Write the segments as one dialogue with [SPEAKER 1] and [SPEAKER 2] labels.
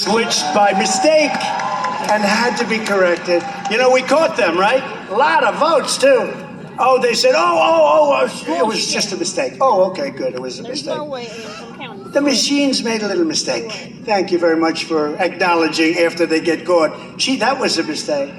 [SPEAKER 1] switched by mistake and had to be corrected. You know, we caught them, right? A lot of votes, too. Oh, they said, it was just a mistake. Oh, okay, good, it was a mistake.
[SPEAKER 2] There's no way I'm counting.
[SPEAKER 1] The machines made a little mistake. Thank you very much for acknowledging after they get caught. Gee, that was a mistake.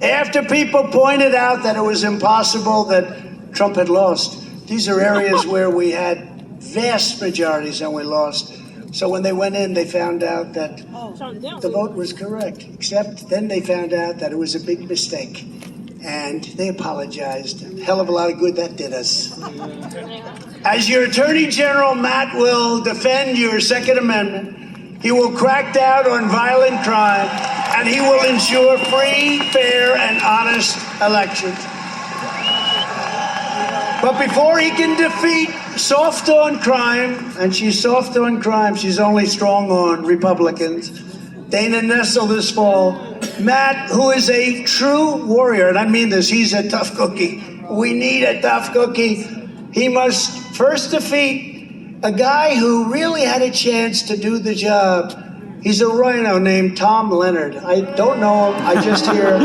[SPEAKER 1] After people pointed out that it was impossible that Trump had lost, these are areas where we had vast majorities and we lost. So when they went in, they found out that the vote was correct, except then they found out that it was a big mistake. And they apologized. A hell of a lot of good that did us. As your Attorney General, Matt will defend your Second Amendment. He will crack down on violent crime, and he will ensure free, fair, and honest elections. But before he can defeat soft on crime, and she's soft on crime, she's only strong on Republicans, Dana Nessel this fall, Matt, who is a true warrior, and I mean this, he's a tough cookie. We need a tough cookie. He must first defeat a guy who really had a chance to do the job. He's a rhino named Tom Leonard. I don't know him, I just hear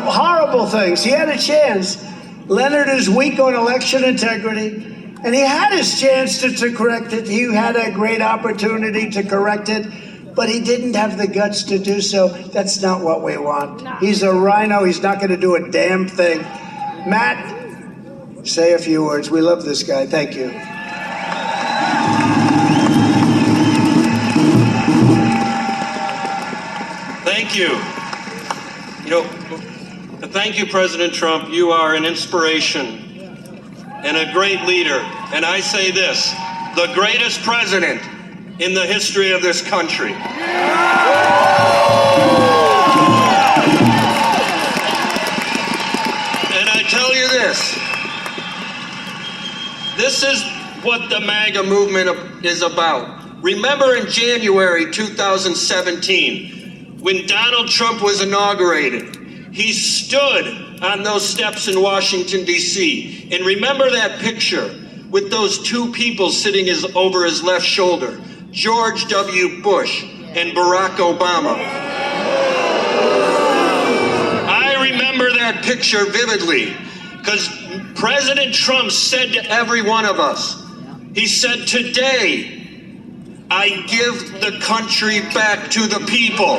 [SPEAKER 1] horrible things. He had a chance. Leonard is weak on election integrity, and he had his chance to correct it. He had a great opportunity to correct it, but he didn't have the guts to do so. That's not what we want. No. He's a rhino. He's not going to do a damn thing. Matt, say a few words. We love this guy. Thank you.
[SPEAKER 3] Thank you. Thank you, President Trump. You are an inspiration and a great leader. And I say this, the greatest president in the history of this country. And I tell you this is what the MAGA movement is about. Remember in January 2017, when Donald Trump was inaugurated, he stood on those steps in Washington, D.C. And remember that picture with those two people sitting over his left shoulder, George W. Bush and Barack Obama. I remember that picture vividly because President Trump said to every one of us, he said, today, I give the country back to the people.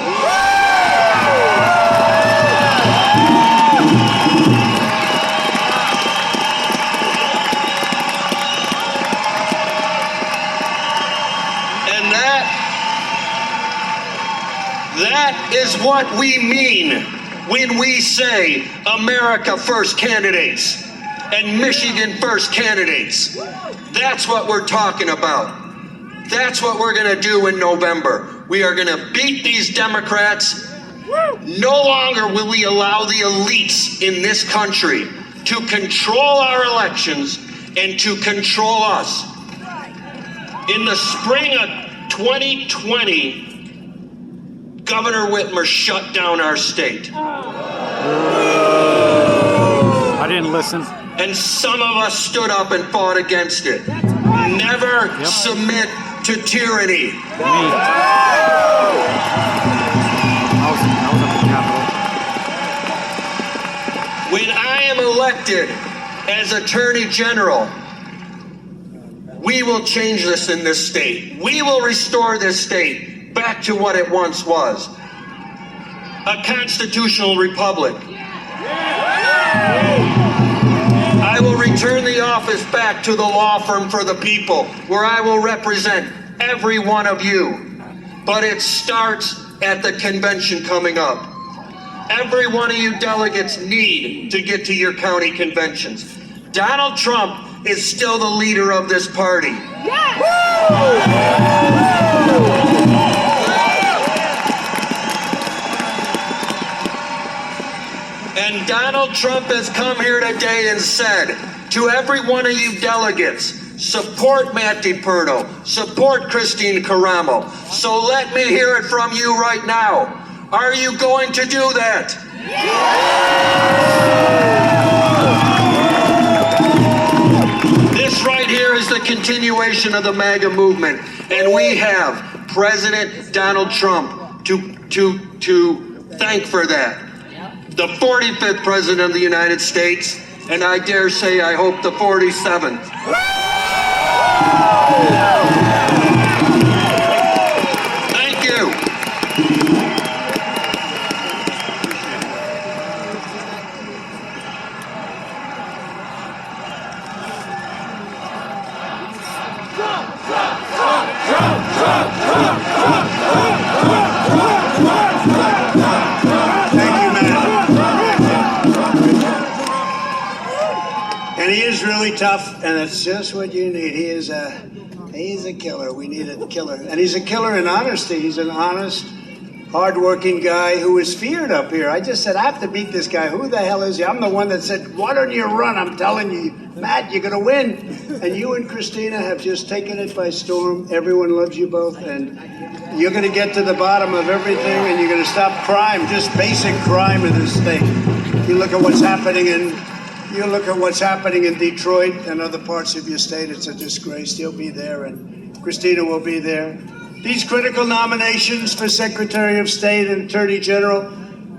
[SPEAKER 3] That is what we mean when we say America First candidates and Michigan First candidates. That's what we're talking about. That's what we're going to do in November. We are going to beat these Democrats. No longer will we allow the elites in this country to control our elections and to control us. In the spring of 2020, Governor Whitmer shut down our state.
[SPEAKER 4] I didn't listen.
[SPEAKER 3] And some of us stood up and fought against it. Never submit to tyranny.
[SPEAKER 4] I was at the Capitol.
[SPEAKER 3] When I am elected as Attorney General, we will change this in this state. We will restore this state back to what it once was. A constitutional republic. I will return the office back to the law firm for the people, where I will represent every one of you. But it starts at the convention coming up. Every one of you delegates need to get to your county conventions. Donald Trump is still the leader of this party. Yes! And Donald Trump has come here today and said to every one of you delegates, support Matt Deperno, support Christine Caramo. So let me hear it from you right now. Are you going to do that? This right here is the continuation of the MAGA movement, and we have President Donald Trump to thank for that. The 45th President of the United States, and I dare say I hope the 47th. Thank you.
[SPEAKER 1] And he is really tough, and it's just what you need. He's a killer. We need a killer. And he's a killer in honesty. He's an honest, hardworking guy who is feared up here. I just said, I have to beat this guy. Who the hell is he? I'm the one that said, why don't you run? I'm telling you, Matt, you're going to win. And you and Christina have just taken it by storm. Everyone loves you both, and you're going to get to the bottom of everything, and you're going to stop crime, just basic crime in this state. You look at what's happening in Detroit and other parts of your state. It's a disgrace. He'll be there, and Christina will be there. These critical nominations for Secretary of State and Attorney General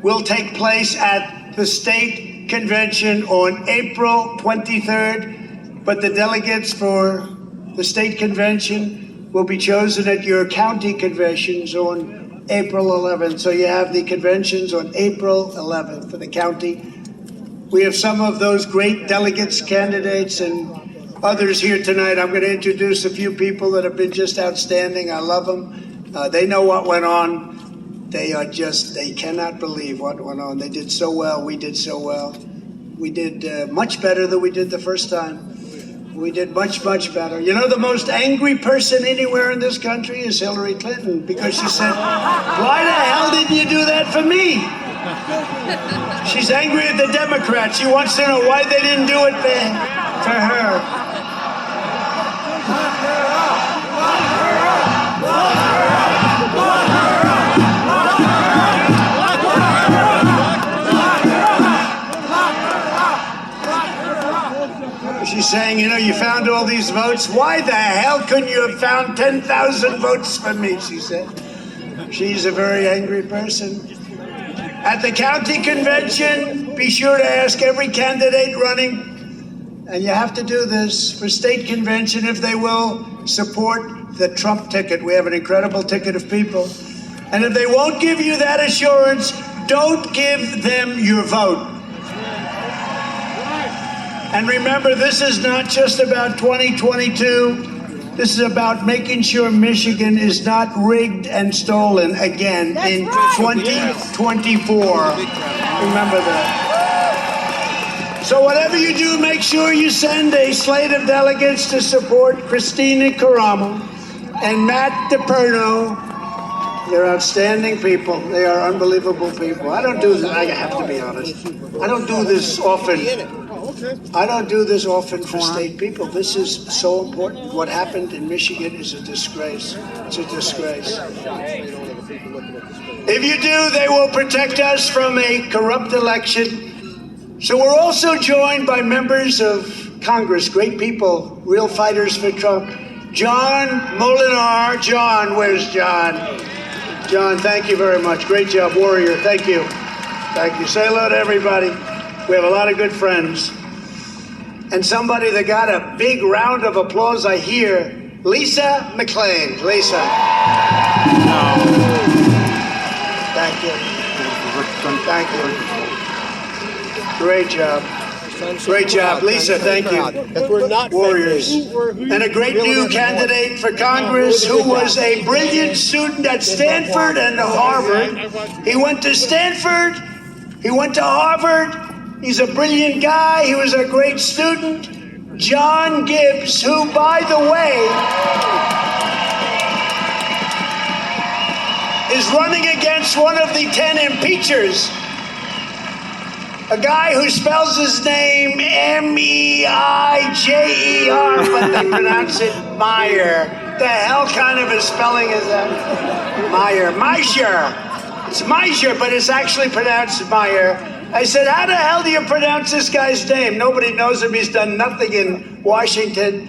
[SPEAKER 1] will take place at the state convention on April 23rd, but the delegates for the state convention will be chosen at your county conventions on April 11th. So you have the conventions on April 11th for the county. We have some of those great delegates, candidates, and others here tonight. I'm going to introduce a few people that have been just outstanding. I love them. They know what went on. They cannot believe what went on. They did so well. We did so well. We did much better than we did the first time. We did much, much better. You know, the most angry person anywhere in this country is Hillary Clinton, because she said, why the hell didn't you do that for me? She's angry at the Democrats. She wants to know why they didn't do it for her. She's saying, you know, you found all these votes. Why the hell couldn't you have found 10,000 votes for me, she said. She's a very angry person. At the county convention, be sure to ask every candidate running, and you have to do this for state convention, if they will support the Trump ticket. We have an incredible ticket of people. And if they won't give you that assurance, don't give them your vote. And remember, this is not just about 2022. This is about making sure Michigan is not rigged and stolen again in 2024. Remember that. So whatever you do, make sure you send a slate of delegates to support Christina Caramo and Matt Deperno. They're outstanding people. They are unbelievable people. I don't do this, I have to be honest. I don't do this often. I don't do this often for state people. This is so important. What happened in Michigan is a disgrace. It's a disgrace. If you do, they will protect us from a corrupt election. So we're also joined by members of Congress, great people, real fighters for Trump. John Molinar. John, where's John? John, thank you very much. Great job, warrior. Thank you. Thank you. Say hello to everybody. We have a lot of good friends. And somebody that got a big round of applause, I hear, Lisa McLean. Lisa. Thank you. Thank you. Great job. Great job. Lisa, thank you. Warriors. And a great new candidate for Congress who was a brilliant student at Stanford and Harvard. He went to Stanford. He went to Harvard. He's a brilliant guy. He was a great student. John Gibbs, who, by the way, is running against one of the 10 impeachers. A guy who spells his name M-E-I-J-E-R, but they pronounce it Meyer. The hell kind of a spelling is that? Meyer. Meisher. It's Meisher, but it's actually pronounced Meyer. I said, how the hell do you pronounce this guy's name? Nobody knows him. He's done nothing in Washington.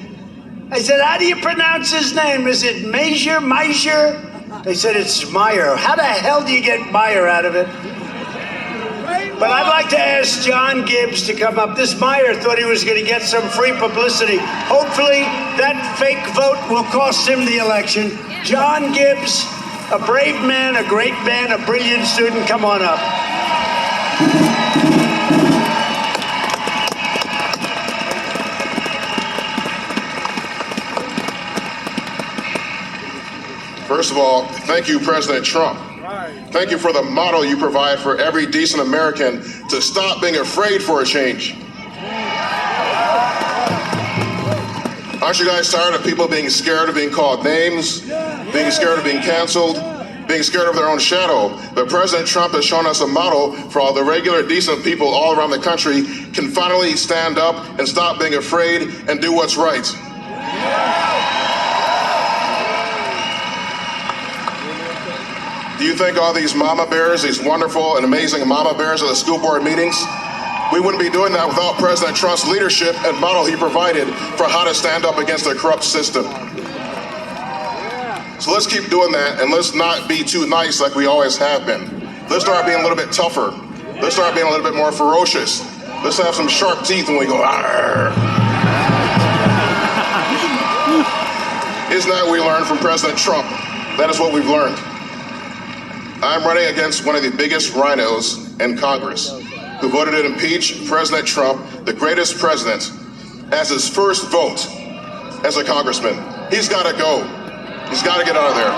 [SPEAKER 1] I said, how do you pronounce his name? Is it Meisher? They said it's Meyer. How the hell do you get Meyer out of it? But I'd like to ask John Gibbs to come up. This Meyer thought he was going to get some free publicity. Hopefully that fake vote will cost him the election. John Gibbs, a brave man, a great man, a brilliant student. Come on up.
[SPEAKER 2] First of all, thank you, President Trump. Thank you for the model you provide for every decent American to stop being afraid for a change. Aren't you guys tired of people being scared of being called names, being scared of being canceled, being scared of their own shadow? But President Trump has shown us a model for all the regular, decent people all around the country can finally stand up and stop being afraid and do what's right. Do you think all these mama bears, these wonderful and amazing mama bears at the school board meetings, we wouldn't be doing that without President Trump's leadership and model he provided for how to stand up against a corrupt system? So let's keep doing that, and let's not be too nice like we always have been. Let's start being a little bit tougher. Let's start being a little bit more ferocious. Let's have some sharp teeth when we go, "Arr." Isn't that what we learned from President Trump? That is what we've learned. I'm running against one of the biggest rhinos in Congress, who voted to impeach President Trump, the greatest president, as his first vote as a congressman. He's got to go. He's got to get out of there.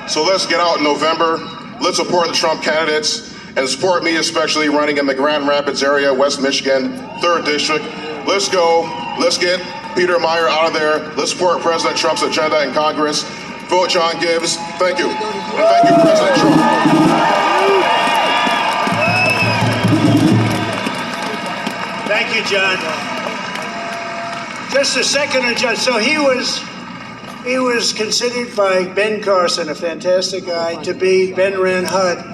[SPEAKER 2] So let's get out in November. Let's support the Trump candidates and support me, especially running in the Grand Rapids area, West Michigan, 3rd District. Let's go. Let's get Peter Meyer out of there. Let's support President Trump's agenda in Congress. Vote John Gibbs. Thank you. And thank you, President Trump.
[SPEAKER 1] Thank you, John. Just a second, John. So he was considered by Ben Carson, a fantastic guy, to be Ben ran HUD.